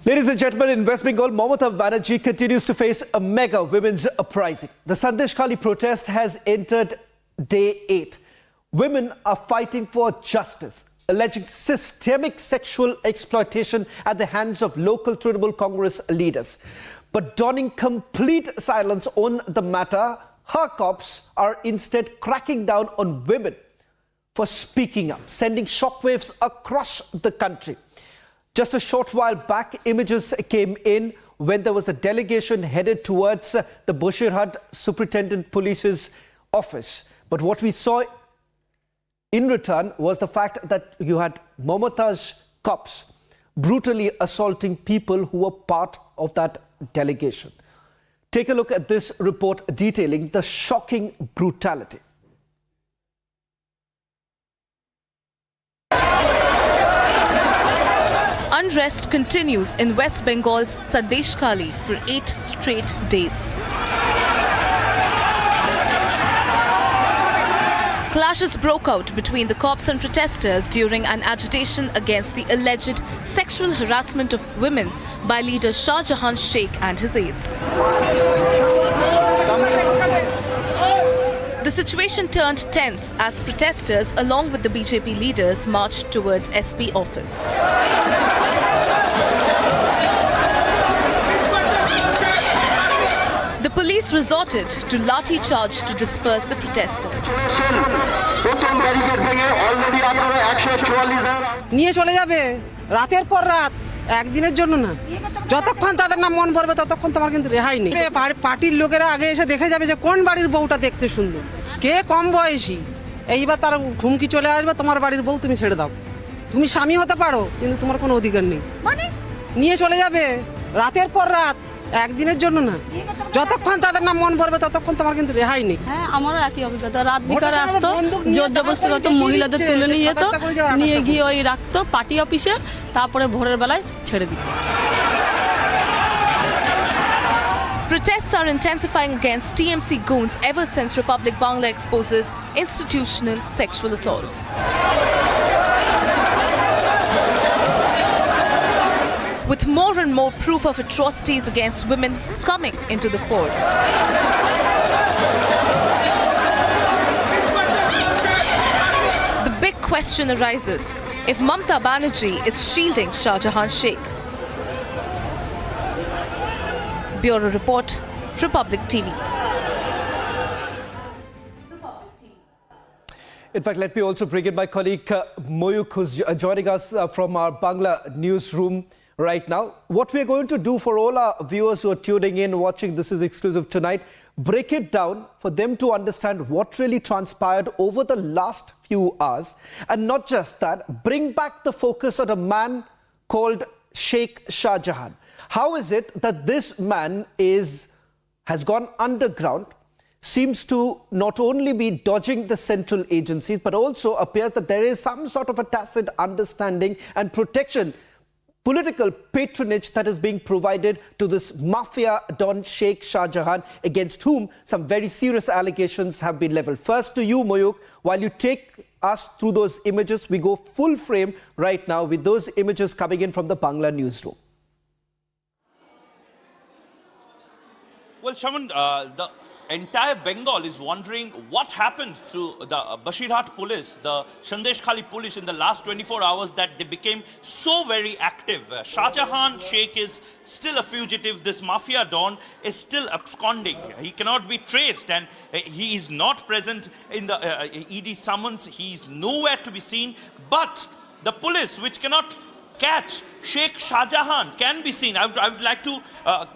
Ladies and gentlemen, in West Bengal, Mamata Banerjee continues to face a mega women's uprising. The Sandeshkhali protest has entered day 8. Women are fighting for justice, alleging systemic sexual exploitation at the hands of local Trinamool Congress leaders. But donning complete silence on the matter, her cops are instead cracking down on women for speaking up, sending shockwaves across the country. Just a short while back, images came in when there was a delegation headed towards the Bashirhat Superintendent Police's office. But what we saw in return was the fact that you had Mamata's cops brutally assaulting people who were part of that delegation. Take a look at this report detailing the shocking brutality. Unrest continues in West Bengal's Sandeshkhali for 8 straight days. Clashes broke out between the cops and protesters during an agitation against the alleged sexual harassment of women by leader Shah Jahan Sheikh and his aides. The situation turned tense as protesters along with the BJP leaders marched towards SP office. The police resorted to lathi charge to disperse the protesters. নিয়ে চলে যাবে রাতের পর রাত একদিনের জন্য না যতক্ষণ তাদের নাম মন পড়বে ততক্ষণ তোমার কিন্তু রেহাই নেই পার্টির লোকেরা আগে এসে দেখে যাবে যে কোন বাড়ির বউটা দেখতে সুন্দর কে কম বয়সী এইবার তার হুমকি চলে আসবে তোমার বাড়ির বউ তুমি ছেড়ে দাও তুমি স্বামী হতে পারো কিন্তু তোমার কোনো অধিকার নেই মানে নিয়ে চলে যাবে রাতের পর রাত একদিনের জন্য না যতক্ষণ তাদের নাম মন পড়বে ততক্ষণ তোমার কিন্তু রেহাই নেই হ্যাঁ আমারও একই অভিজ্ঞতা রাত বিকালে আসতো জোর জবরদস্তিগত মহিলাদের তুলে নিয়ে যেত নিয়ে গিয়ে ওই রাখতো পার্টি অফিসে তারপরে ভোরের বেলায় ছেড়ে দিত Protests are intensifying against TMC goons ever since Republic Bangla exposes institutional sexual assaults. With more and more proof of atrocities against women coming into the fore. The big question arises if Mamata Banerjee is shielding Shah Jahan Sheikh. Bureau Report, Republic TV. In fact, let me also bring in my colleague Moyuk, who's joining us from our Bangla newsroom right now. What we're going to do for all our viewers who are tuning in, watching This Is Exclusive tonight, break it down for them to understand what really transpired over the last few hours. And not just that, bring back the focus on a man called Sheikh Shah Jahan. How is it that this man has gone underground, seems to not only be dodging the central agencies, but also appears that there is some sort of a tacit understanding and protection, political patronage that is being provided to this mafia don Sheikh Shah Jahan, against whom some very serious allegations have been leveled. First to you, Moyuk, while you take us through those images, we go full frame right now with those images coming in from the Bangla newsroom. Well, Shaman, the entire Bengal is wondering what happened to the Bashirhat police, the Sandeshkhali police in the last 24 hours that they became so very active. Shah Jahan Sheikh is still a fugitive. This mafia don is still absconding. He cannot be traced and he is not present in the ED summons. He is nowhere to be seen. But the police, which cannot catch Sheikh Shah Jahan, can be seen. I would like to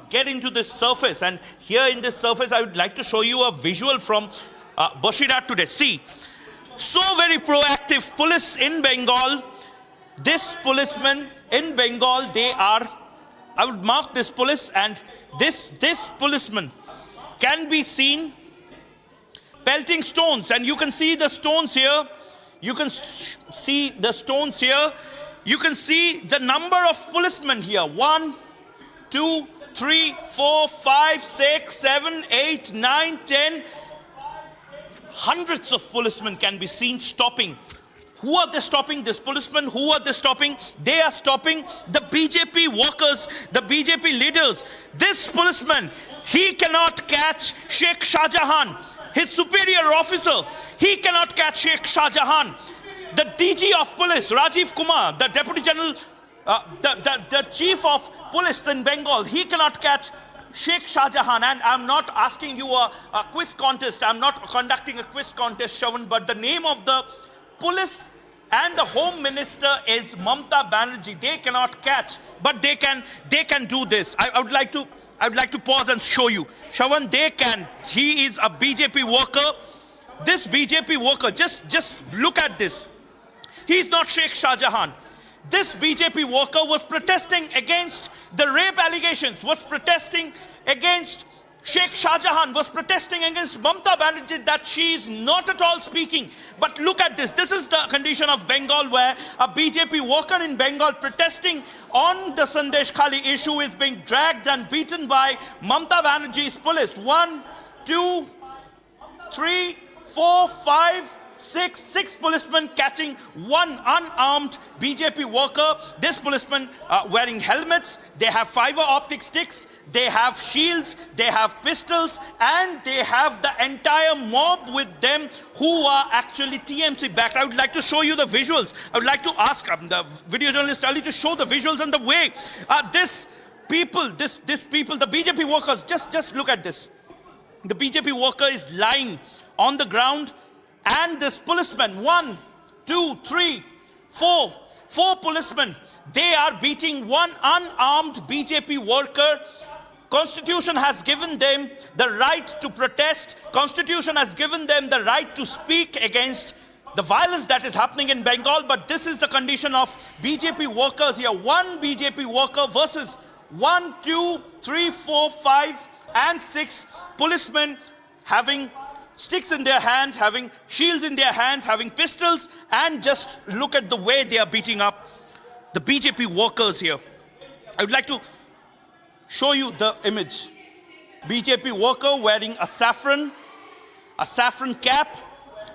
get into this surface, and here in this surface I would like to show you a visual from Bashirhat today. See, so very proactive police in Bengal. This policeman in Bengal, they are, I would mark this police, and this policeman can be seen pelting stones, and you can see the stones here. You can see the stones here. You can see the number of policemen here. 1, 2, 3, 4, 5, 6, 7, 8, 9, 10. Hundreds of policemen can be seen stopping Who are they stopping? This policemen. Who are they stopping? They are stopping the BJP workers, the BJP leaders. This policeman, he cannot catch Sheikh Shah Jahan, his superior officer. He cannot catch Sheikh Shah Jahan. The DG of police, Rajiv Kumar, the Deputy General, the Chief of Police in Bengal, he cannot catch Sheikh Shah Jahan. And I'm not asking you a quiz contest. I'm not conducting a quiz contest, Shravan, but the name of the police and the Home Minister is Mamata Banerjee. They cannot catch, but they can do this. I would like to pause and show you. Shravan, they can. He is a BJP worker. This BJP worker, just look at this. He's not Sheikh Shah Jahan. This BJP worker was protesting against the rape allegations, was protesting against Sheikh Shah Jahan, was protesting against Mamata Banerjee that she is not at all speaking. But look at this. This is the condition of Bengal, where a BJP worker in Bengal protesting on the Sandeshkhali issue is being dragged and beaten by Mamata Banerjee's police. 1, 2, 3, 4, 5, 6 policemen catching one unarmed BJP worker. This policeman wearing helmets, they have fiber optic sticks, they have shields, they have pistols, and they have the entire mob with them who are actually TMC backed. I would like to show you the visuals. I would like to ask the video journalist Ali to show the visuals and the way this people, the BJP workers, just look at this. The BJP worker is lying on the ground, and this policeman, 1, 2, 3, 4 policemen, they are beating one unarmed BJP worker. Constitution has given them the right to protest. Constitution has given them the right to speak against the violence that is happening in Bengal. But this is the condition of BJP workers here. One BJP worker versus 1, 2, 3, 4, 5, and 6 policemen having sticks in their hands, having shields in their hands, having pistols, and just look at the way they are beating up the BJP workers here. I would like to show you the image. BJP worker wearing a saffron cap,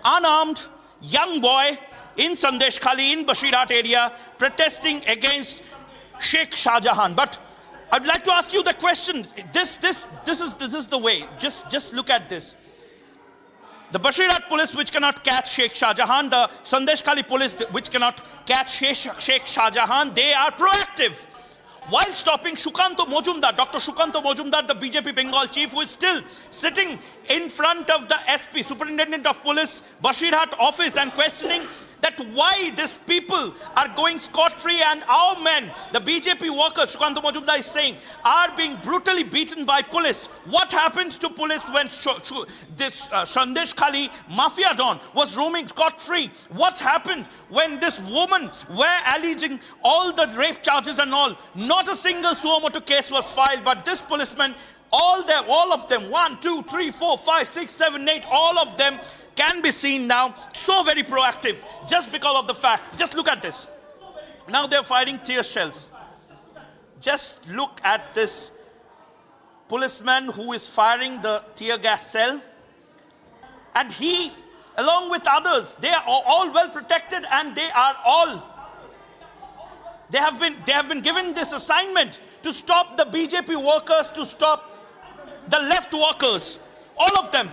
unarmed, young boy in Sandeshkhali, in Bashirat area, protesting against Sheikh Shah Jahan. But I'd like to ask you the question. This is the way. Just look at this. The Bashirat police, which cannot catch Sheikh Shah Jahan, the Sandeshkhali police, which cannot catch Sheikh Shah Jahan, they are proactive. While stopping Dr. Shukanto Mojumdar, the BJP Bengal chief, who is still sitting in front of the SP, Superintendent of Police, Bashirat office, and questioning that why these people are going scot-free and our men, the BJP workers, Shukanto Mojumdar is saying, are being brutally beaten by police. What happened to police when this Sandeshkhali mafia don was roaming scot-free? What happened when this woman were alleging all the rape charges and all? Not a single suo motu case was filed, but this policeman, all of them, 1, 2, 3, 4, 5, 6, 7, 8, all of them can be seen now so very proactive just because of the fact. Just look at this. Now they're firing tear shells. Just look at this policeman who is firing the tear gas cell. And he, along with others, they are all well protected, and they have been given this assignment to stop the BJP workers, to stop the left workers, all of them.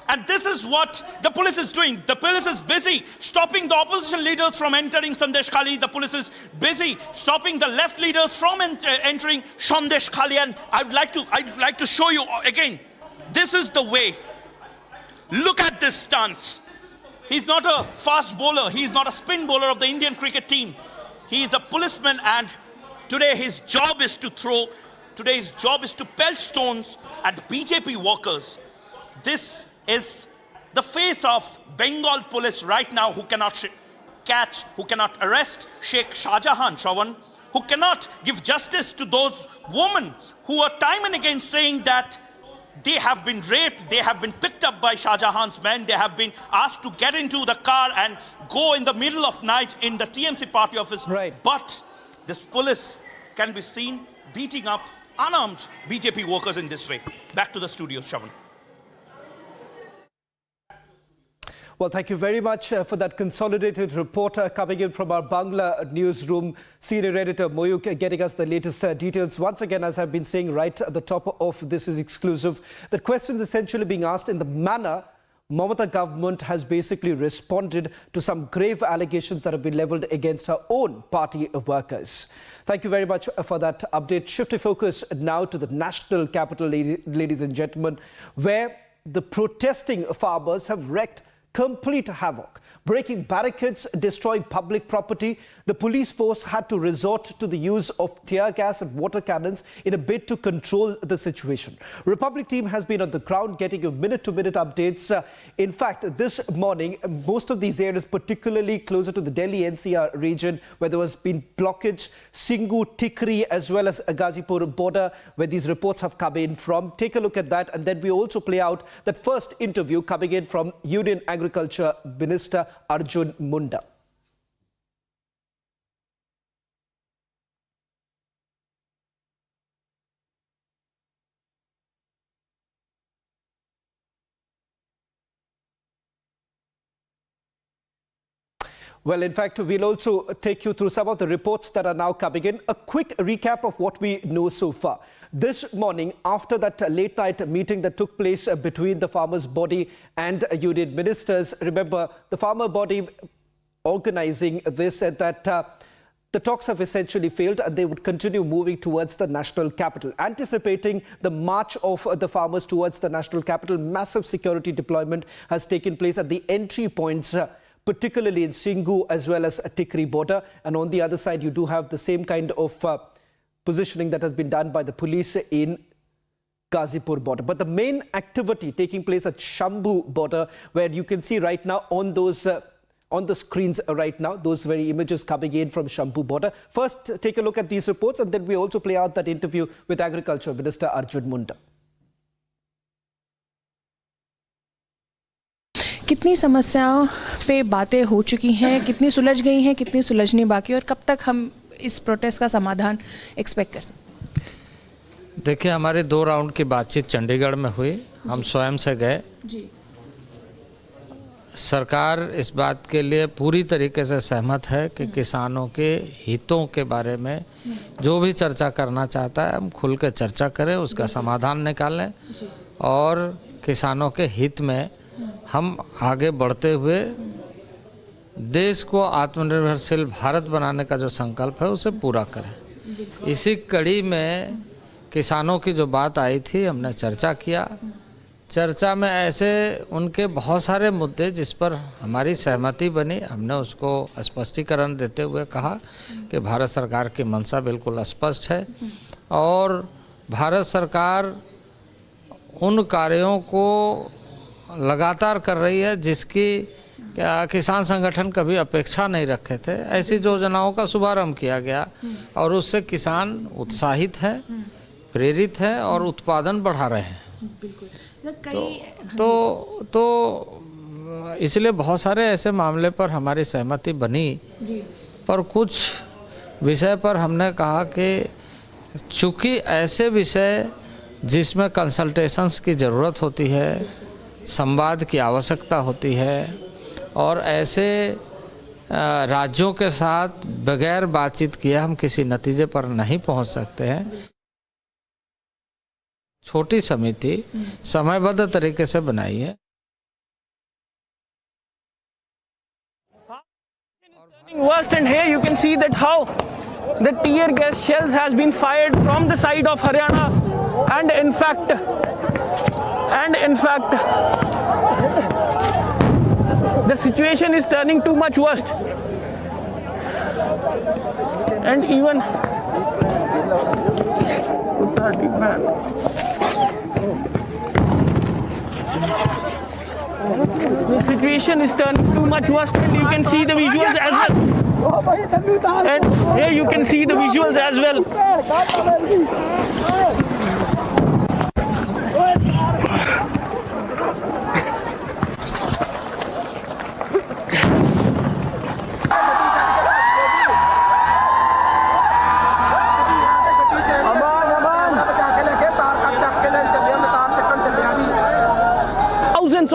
And this is what the police is doing. The police is busy stopping the opposition leaders from entering Sandeshkhali. The police is busy stopping the left leaders from entering Sandeshkhali. And I'd like to show you again. This is the way. Look at this stance. He's not a fast bowler. He's not a spin bowler of the Indian cricket team. He is a policeman, and today his job is to pelt stones at BJP workers. This is the face of Bengal police right now, who cannot catch, who cannot arrest Sheikh Shah Jahan, Shravan, who cannot give justice to those women who are time and again saying that they have been raped, they have been picked up by Shah Jahan's men, they have been asked to get into the car and go in the middle of night in the TMC party office. Right. But this police can be seen beating up unarmed BJP workers in this way. Back to the studio, Shravan. Well, thank you very much for that consolidated report coming in from our Bangla newsroom. Senior editor Moyuk getting us the latest details. Once again, as I've been saying right at the top of this is exclusive, the questions essentially being asked in the manner Mamata government has basically responded to some grave allegations that have been levelled against her own party workers. Thank you very much for that update. Shift focus now to the national capital, ladies and gentlemen, where the protesting farmers have wreaked complete havoc, breaking barricades, destroying public property. The police force had to resort to the use of tear gas and water cannons in a bid to control the situation. Republic team has been on the ground getting you minute-to-minute updates. In fact, this morning, most of these areas, particularly closer to the Delhi NCR region, where there has been blockage, Singhu, Tikri, as well as Ghazipur border, where these reports have come in from. Take a look at that, and then we also play out that first interview coming in from Union Agriculture Minister Arjun Munda. Well, in fact, we'll also take you through some of the reports that are now coming in. A quick recap of what we know so far. This morning, after that late night meeting that took place between the farmers' body and union ministers, remember, the farmer body organizing this said that the talks have essentially failed and they would continue moving towards the national capital. Anticipating the march of the farmers towards the national capital, massive security deployment has taken place at the entry points, particularly in Singhu as well as Tikri border. And on the other side, you do have the same kind of positioning that has been done by the police in Ghazipur border. But the main activity taking place at Shambhu border, where you can see right now on those on the screens right now, those very images coming in from Shambhu border. First, take a look at these reports, and then we also play out that interview with Agriculture Minister Arjun Munda. कितनी समस्याओं पे बातें हो चुकी हैं, कितनी सुलझ गई हैं, कितनी सुलझनी बाकी, और कब तक हम इस प्रोटेस्ट का समाधान एक्सपेक्ट कर सकते हैं? देखिए, हमारे 2 राउंड की बातचीत चंडीगढ़ में हुई, हम स्वयं से गए जी। सरकार इस बात के लिए पूरी तरीके से सहमत है कि किसानों के हितों के बारे में जो भी चर्चा करना चाहता है हम खुल के चर्चा करें, उसका समाधान निकालें और किसानों के हित में हम आगे बढ़ते हुए देश को आत्मनिर्भरशील भारत बनाने का जो संकल्प है उसे पूरा करें। इसी कड़ी में किसानों की जो बात आई थी, हमने चर्चा किया। चर्चा में ऐसे उनके बहुत सारे मुद्दे जिस पर हमारी सहमति बनी, हमने उसको स्पष्टीकरण देते हुए कहा कि भारत सरकार की मंशा बिल्कुल स्पष्ट है और भारत सरकार उन कार्यों को लगातार कर रही है जिसकी किसान संगठन कभी अपेक्षा नहीं रखे थे। ऐसी योजनाओं का शुभारंभ किया गया और उससे किसान उत्साहित हैं, प्रेरित हैं और उत्पादन बढ़ा रहे हैं। तो इसलिए बहुत सारे ऐसे मामले पर हमारी सहमति बनी, पर कुछ विषय पर हमने कहा कि चूंकि ऐसे विषय जिसमें कंसल्टेशंस की ज़रूरत होती है, संवाद की आवश्यकता होती है और ऐसे राज्यों के साथ बगैर बातचीत किए हम किसी नतीजे पर नहीं पहुंच सकते हैं। छोटी समिति समयबद्ध तरीके से बनाई है। Worst, and here you can see that how the tear gas shells has been fired from the side of Haryana, and in fact the situation is turning too much worse, and even the situation is turning too much worse, and you can see the visuals as well. And here you can see the visuals as well.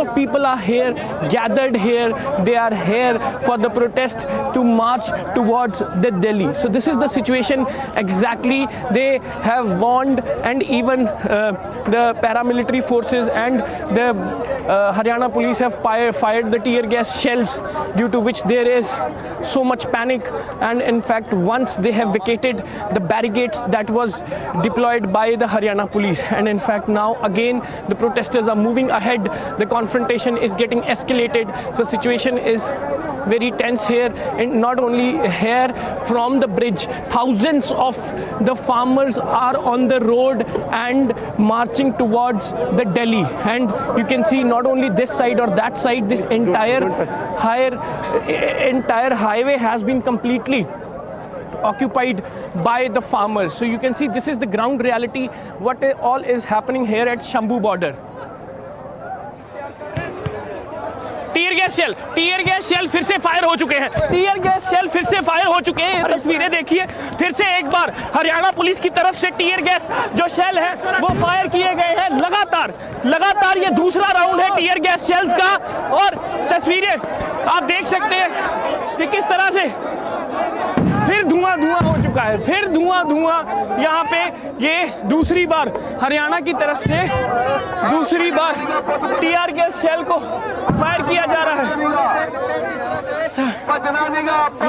of people are here, gathered here. They are here for the protest to march towards the Delhi. So this is the situation exactly. They have warned, and even the paramilitary forces and the Haryana police have fired the tear gas shells, due to which there is so much panic. And in fact, once they have vacated the barricades that was deployed by the Haryana police, and in fact now again the protesters are moving ahead. The confrontation is getting escalated. So situation is very tense here, and not only here, from the bridge, thousands of the farmers are on the road and marching towards the Delhi. And you can see not only this side or that side, this entire highway has been completely occupied by the farmers. So you can see this is the ground reality, what all is happening here at Shambhu border. Tear gas shell फिर से fire हो चुके हैं। Tier gas shell फिर से fire हो चुके हैं। तस्वीरें देखिए, फिर से एक बार हरियाणा पुलिस की तरफ से टीयर गैस जो शेल है वो फायर किए गए हैं। लगातार ये दूसरा राउंड है टीयर गैस शेल्स का। और तस्वीरें आप देख सकते हैं कि किस तरह से फिर धुआं हो चुका है। फिर धुआं यहाँ पे ये दूसरी बार हरियाणा की तरफ से दूसरी बार टीआर गैस शेल को फायर किया जा रहा है।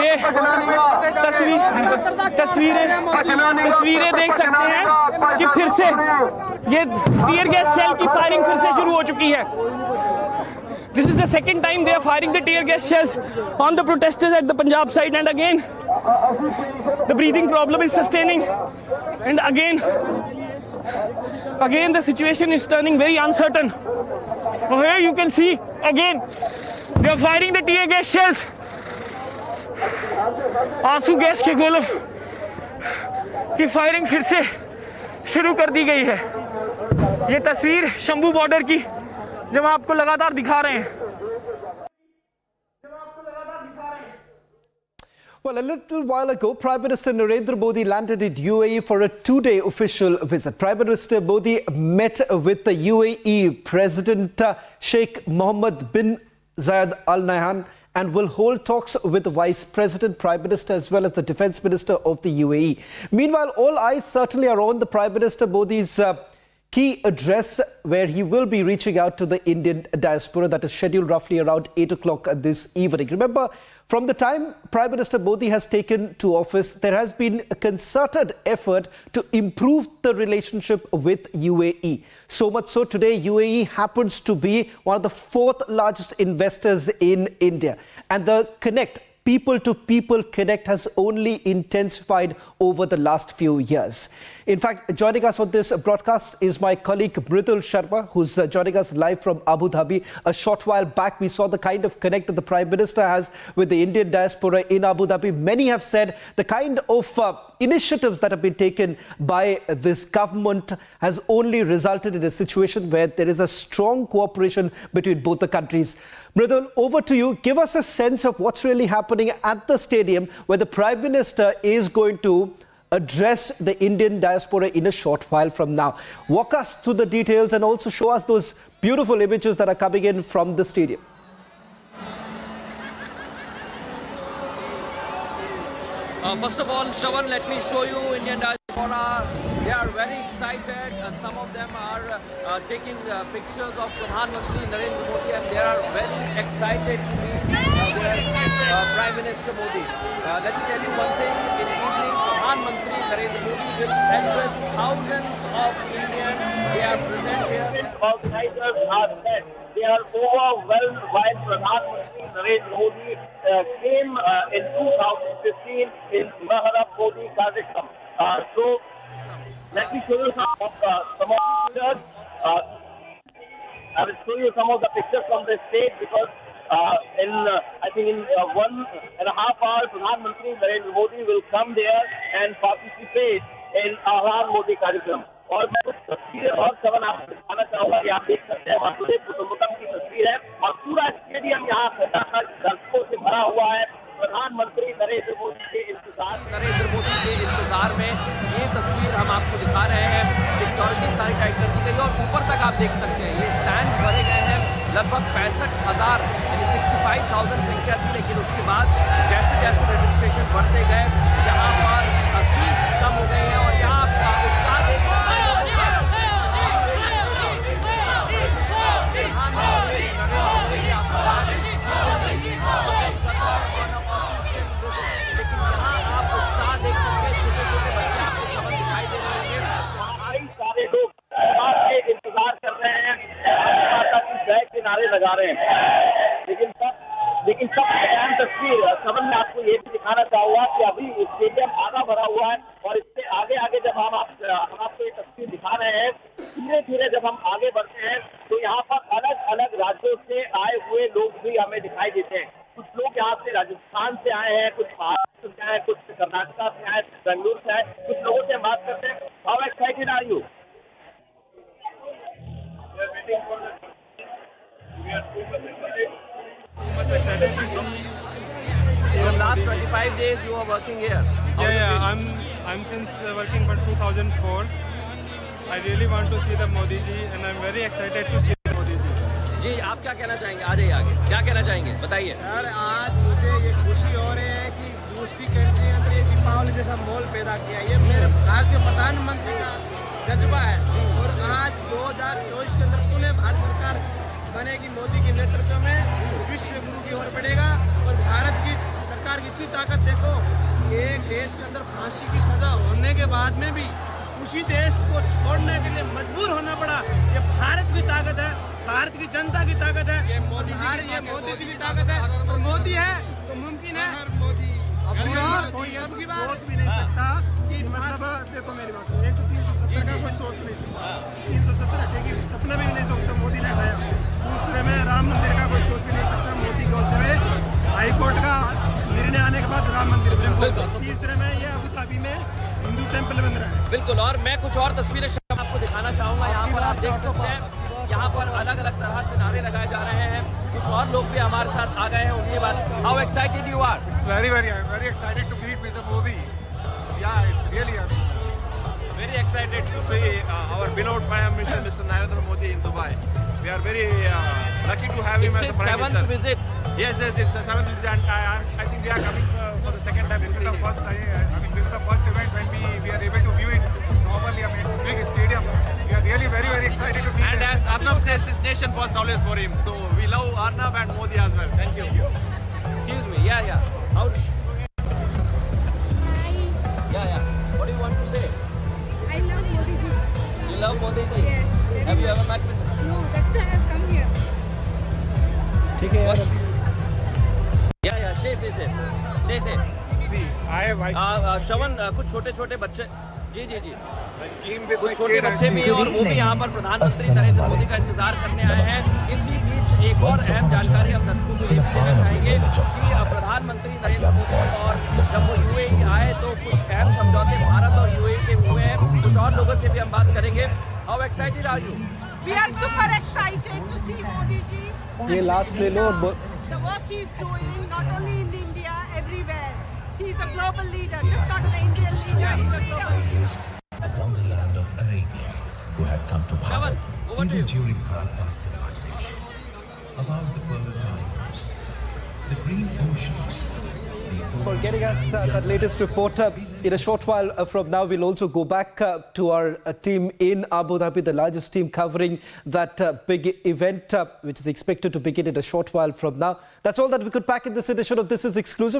ये तस्वीरें देख सकते हैं कि फिर से ये टीयर गैस शेल की फायरिंग फिर से शुरू हो चुकी है। This is the second time they are firing the tear gas shells on the protesters at the Punjab side, and again the breathing problem is sustaining, and again the situation is turning very uncertain. So here you can see again they are firing the tear gas shells. आंसू gas के गोलों की firing फिर से शुरू कर दी गई है। ये तस्वीर शंभू बॉर्डर की जब आपको लगातार दिखा रहे हैं। Well, a little while ago, Prime Minister Narendra Modi landed in UAE for a two-day official visit. Prime Minister Modi met with the UAE President Sheikh Mohammed bin Zayed Al Nahyan and will hold talks with the Vice President, Prime Minister as well as the Defence Minister of the UAE. Meanwhile, all eyes certainly are on the Prime Minister Modi's key address, where he will be reaching out to the Indian diaspora. That is scheduled roughly around 8 o'clock this evening. Remember, from the time Prime Minister Modi has taken to office, there has been a concerted effort to improve the relationship with UAE. So much so today, UAE happens to be one of the fourth largest investors in India. And the people-to-people connect has only intensified over the last few years. In fact, joining us on this broadcast is my colleague Mridul Sharma, who's joining us live from Abu Dhabi. A short while back, we saw the kind of connect that the Prime Minister has with the Indian diaspora in Abu Dhabi. Many have said the kind of initiatives that have been taken by this government has only resulted in a situation where there is a strong cooperation between both the countries. Mridul, over to you. Give us a sense of what's really happening at the stadium where the Prime Minister is going to address the Indian diaspora in a short while from now. Walk us through the details and also show us those beautiful images that are coming in from the stadium. First of all, Shravan, let me show you Indian diaspora. They are very excited. Some of them are taking pictures of Pradhan Mantri Narendra Modi, and they are very excited to meet their Prime Minister Modi. Let me tell you one thing. In the evening, Pradhan Mantri Narendra Modi will address thousands of Indians. They are present here. Organizers are said they are overwhelmed while Pradhan Mantri Narendra Modi came in 2015 in Mamata Banerjee, Kazakhstan. So let me show you some of the pictures. I will show you some of the pictures from the stage because I think in 1.5 hours, Pradhan Mantri Narendra Modi will come there and participate in Pradhan Modi कार्यक्रम. और मैं कुछ तस्वीरें और सवन आपको दिखाना चाहूँगा कि आप देख सकते हैं वासुदेव कुटुंबकम की तस्वीर है और पूरा स्टेडियम यहाँ दर्शकों से भरा हुआ है। प्रधानमंत्री नरेंद्र मोदी के इंतजार में ये तस्वीर हम आपको दिखा रहे हैं। सिक्योरिटी सारी टाइट कर दी गई और ऊपर तक आप देख सकते हैं ये स्टैंड भरे गए हैं। लगभग 65,000 यानी 65,000 संख्या थी, लेकिन उसके बाद जैसे जैसे रजिस्ट्रेशन बढ़ते गए यहाँ पर सीट्स कम हो गई हैं और यहाँ उत्साह देख सकते हैं लोगों का। लेकिन यहाँ आप उत्साह देख सकते हैं, छोटे छोटे बच्चे आपको समझ दिखाई दे रहे हैं। सारे लोग के इंतजार कर रहे हैं, माता की जय के नारे लगा रहे हैं, लेकिन सब अहम तस्वीर सबन में आपको ये भी दिखाना चाहूंगा कि अभी स्टेडियम आधा भरा हुआ है और इससे आगे आगे जब हम आपको ये तस्वीर दिखा रहे हैं, धीरे धीरे जब हम आगे बढ़ते हैं तो यहाँ पर अलग अलग राज्यों से आए हुए लोग भी हमें दिखाई देते हैं। कुछ लोग यहाँ से राजस्थान से आए हैं, कुछ महाराष्ट्र से आए, कुछ कर्नाटक से आए, बेंगलुरु से आए, कुछ लोगों से बात करते हैं। How excited are you? Much excited to see For the last 25 days you are working here. I'm since working for 2004. I really want to see the Modi ji and I'm very excited to see the Modi ji. जी, आप क्या कहना चाहेंगे? आ जाइए आगे, क्या कहना चाहेंगे बताइए। सर, आज मुझे ये खुशी हो रही है कि दूसरी कंट्री के अंदर ये दीपावली जैसा माहौल पैदा किया। ये मेरे भारत के प्रधानमंत्री का जज्बा है और आज 2024 के अंदर पुनः भारत सरकार बनेगी मोदी के नेतृत्व में, विश्व गुरु की ओर बढ़ेगा। और भारत की सरकार की इतनी ताकत देखो, एक देश के अंदर फांसी की सजा होने के बाद में भी उसी देश को छोड़ने के लिए मजबूर होना पड़ा। ये भारत की ताकत है, भारत की जनता की ताकत है, ये मोदी जी की ताकत है। और मोदी है तो मुमकिन है। मोदी कोई सोच भी नहीं सकता कि मतलब देखो मेरी बात सुनो, एक तो 370 का कोई सोच नहीं सकता, 370 हटेगी सपना भी नहीं सोचता, मोदी ने हटाया। दूसरे में राम मंदिर का कोई सोच भी नहीं सकता, मोदी के होते हुए हाईकोर्ट का निर्णय आने के बाद राम मंदिर बना। तीसरे में ये अबू धाबी में हिंदू टेम्पल बन रहा है। बिल्कुल, और मैं कुछ और तस्वीरें आपको दिखाना चाहूंगा। यहाँ पर आप देख सकते हैं, यहाँ पर अलग अलग तरह से नारे लगाए जा रहे हैं। कुछ और लोग भी हमारे साथ आ गए हैं, उनसे बात। How excited you are? It's very excited to meet Mr. Modi. Yeah, it's really very excited to see our beloved Prime Minister Mr. Narendra Modi in Dubai. We are very lucky to have him as a Prime Minister. It's his 7th visit. Yes, it's a 7th visit, and I think we are coming for the second time. This is the first event when we are able to view it normally. I mean, it's a big stadium. We are really very excited to be there. And as Arnab says, his nation first always for him. So we love Arnab and Modi as well. Thank you. Excuse me. Yeah. How? Yeah. What do you want to say? I love Modi ji. You love Modi ji? Yes. Have you ever met with him? No, that's why I've come here. ठीक है यार। Yeah. Say. See, श्रवण, कुछ छोटे बच्चे, जी with कुछ my छोटे kid, बच्चे भी, और वो भी यहाँ पर प्रधानमंत्री नरेंद्र मोदी का इंतजार करने आए हैं। इसी बीच एक और अहम जानकारी हम दर्शकों को ये देना चाहेंगे कि प्रधानमंत्री नरेंद्र मोदी और जब वो यूएई आए तो कुछ अहम समझौते भारत और यूएई के हुए हैं। कुछ और लोगों से भी हम बात करेंगे। How excited are you? We are super excited to see Modi ji. ये लास्ट ले लो। The work he is doing, not only in India, everywhere. He is a global leader, just not an Indian leader. He is a global leader. Upon the land of Arabia, who had come to power even during Harappa's civilization, about the pearl divers, the green oceans, For getting us that latest report. In a short while from now, we'll also go back to our team in Abu Dhabi, the largest team covering that big event, which is expected to begin in a short while from now. That's all that we could pack in this edition of This Is Exclusive.